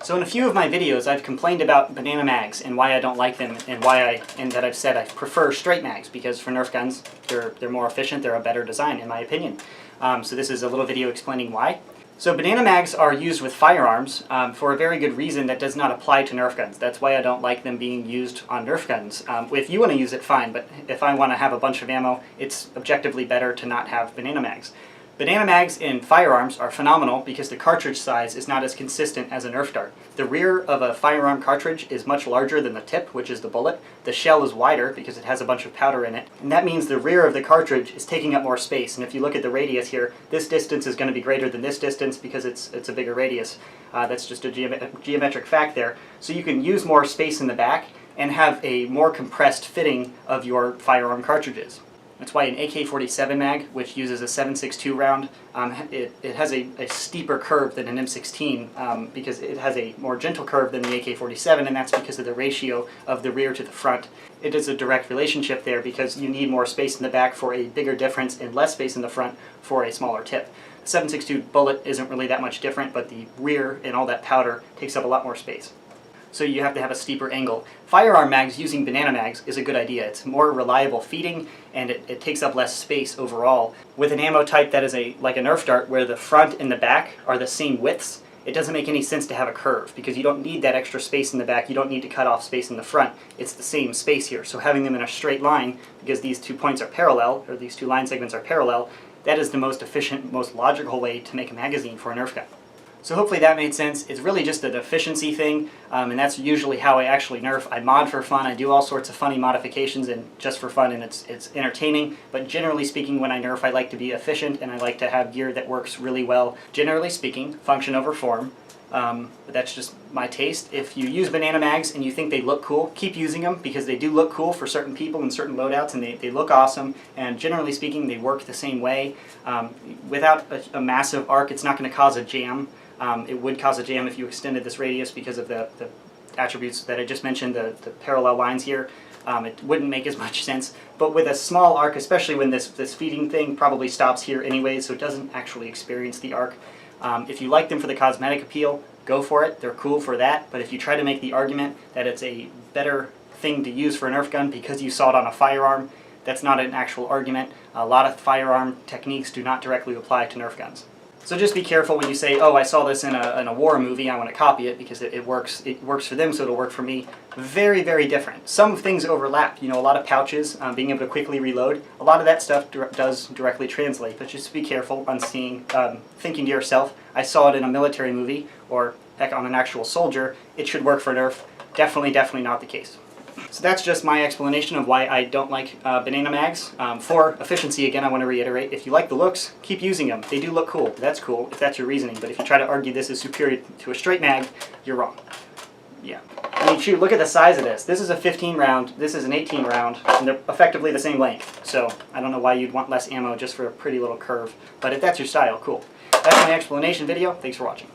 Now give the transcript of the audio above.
So in a few of my videos I've complained about banana mags and why I don't like them and that I've said I prefer straight mags because for Nerf guns they're more efficient, they're a better design in my opinion. So this is a little video explaining why. So banana mags are used with firearms for a very good reason that does not apply to Nerf guns. That's why I don't like them being used on Nerf guns. If you want to use it, fine, but if I want to have a bunch of ammo, it's objectively better to not have banana mags. Banana mags in firearms are phenomenal because the cartridge size is not as consistent as a Nerf dart. The rear of a firearm cartridge is much larger than the tip, which is the bullet. The shell is wider because it has a bunch of powder in it. And that means the rear of the cartridge is taking up more space. And if you look at the radius here, this distance is going to be greater than this distance because it's a bigger radius. That's just a geometric fact there. So you can use more space in the back and have a more compressed fitting of your firearm cartridges. That's why an AK-47 mag, which uses a 7.62 round, it has a steeper curve than an M16 because it has a more gentle curve than the AK-47, and that's because of the ratio of the rear to the front. It is a direct relationship there because you need more space in the back for a bigger difference and less space in the front for a smaller tip. The 7.62 bullet isn't really that much different, but the rear and all that powder takes up a lot more space. So you have to have a steeper angle. Firearm mags using banana mags is a good idea. It's more reliable feeding and it takes up less space overall. With an ammo type that is like a Nerf dart where the front and the back are the same widths, it doesn't make any sense to have a curve because you don't need that extra space in the back, you don't need to cut off space in the front. It's the same space here. So having them in a straight line, because these two points are parallel, or these two line segments are parallel, that is the most efficient, most logical way to make a magazine for a Nerf gun. So hopefully that made sense. It's really just an efficiency thing, and that's usually how I actually Nerf. I mod for fun, I do all sorts of funny modifications and just for fun, and it's entertaining, but generally speaking when I Nerf I like to be efficient and I like to have gear that works really well. Generally speaking, function over form, but that's just my taste. If you use banana mags and you think they look cool, keep using them because they do look cool for certain people and certain loadouts and they look awesome, and generally speaking they work the same way. Without a massive arc it's not going to cause a jam. It would cause a jam if you extended this radius because of the attributes that I just mentioned, the parallel lines here. It wouldn't make as much sense. But with a small arc, especially when this feeding thing probably stops here anyway, so it doesn't actually experience the arc. If you like them for the cosmetic appeal, go for it. They're cool for that. But if you try to make the argument that it's a better thing to use for a Nerf gun because you saw it on a firearm, that's not an actual argument. A lot of firearm techniques do not directly apply to Nerf guns. So just be careful when you say, oh, I saw this in a war movie, I want to copy it because it works for them, so it'll work for me. Very, very different. Some things overlap. You know, a lot of pouches, being able to quickly reload, a lot of that stuff does directly translate, but just be careful on thinking to yourself, I saw it in a military movie, or heck, on an actual soldier, it should work for Nerf. Definitely not the case. So that's just my explanation of why I don't like banana mags. For efficiency, again, I want to reiterate, if you like the looks, keep using them. They do look cool. That's cool if that's your reasoning. But if you try to argue this is superior to a straight mag, you're wrong. Yeah. I mean, shoot, look at the size of this. This is a 15 round, this is an 18 round, and they're effectively the same length. So I don't know why you'd want less ammo just for a pretty little curve. But if that's your style, cool. That's my explanation video. Thanks for watching.